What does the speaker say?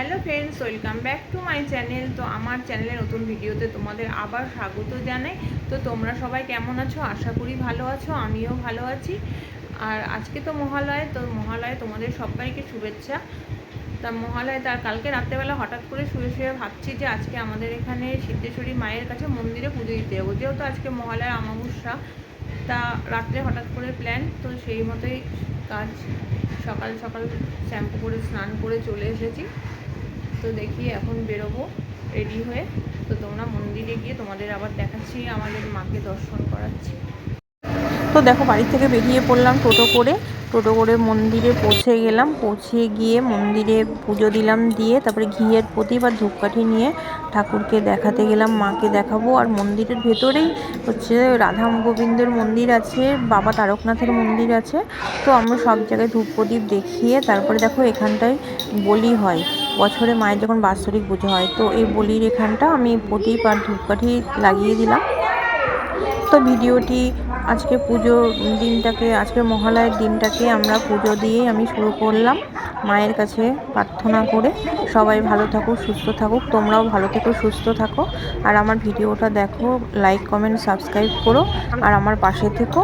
Hello friends, welcome back to my channel. তো আমার চ্যানেলের নতুন ভিডিওতে তোমাদের আবার স্বাগত জানাই। তো তোমরা সবাই কেমন আছো? আশা করি ভালো আছো, আমিও ভালো আছি। আর আজকে তো মহালয়, তো মহালয়ে তোমাদের সবাইকে শুভেচ্ছা। তা মহালয় তার কালকে রাত্রেবেলা হঠাৎ করে শুয়ে শুয়ে ভাবছি যে আজকে আমাদের এখানে সিদ্ধেশ্বরী মায়ের কাছে মন্দিরে পুজো দিতে যাবো, যেহেতু আজকে মহালয়ার অমাবস্যা। তা রাত্রে হঠাৎ করে প্ল্যান, তো সেই মতোই কাজ। সকাল সকাল শ্যাম্পু করে স্নান করে চলে এসেছি। তো দেখি এখন বেরোবো রেডি হয়ে। তো তোমরা মন্দিরে গিয়ে তোমাদের আবার দেখাচ্ছি, আমাদের মাকে দর্শন করাচ্ছি। তো দেখো, বাড়ি থেকে বেরিয়ে পড়লাম টোটো করে মন্দিরে পৌঁছে গেলাম। পৌঁছে গিয়ে মন্দিরে পুজো দিলাম, দিয়ে তারপরে ঘিয়ের প্রদীপ আর ধূপকাঠি নিয়ে ঠাকুরকে দেখাতে গেলাম, মাকে দেখাবো। আর মন্দিরের ভেতরেই হচ্ছে রাধা গোবিন্দের মন্দির আছে, বাবা তারকনাথের মন্দির আছে। তো আমরা সব জায়গায় ধূপ প্রদীপ দেখিয়ে তারপরে দেখো এখানটায় বলি হয়, বছরে মায়ের যখন বাৎসরিক পুজো হয়। তো এই বলির এখানটা আমি প্রদীপ আর ধূপকাঠি লাগিয়ে দিলাম। তো ভিডিওটি আজকে পুজো দিনটাকে, আজকে মহালয়ের দিনটাকে আমরা পুজো দিয়েই আমি শুরু করলাম, মায়ের কাছে প্রার্থনা করে সবাই ভালো থাকুক, সুস্থ থাকুক। তোমরাও ভালো থেকো, সুস্থ থাকো। আর আমার ভিডিওটা দেখো, লাইক কমেন্ট সাবস্ক্রাইব করো আর আমার পাশে থেকো।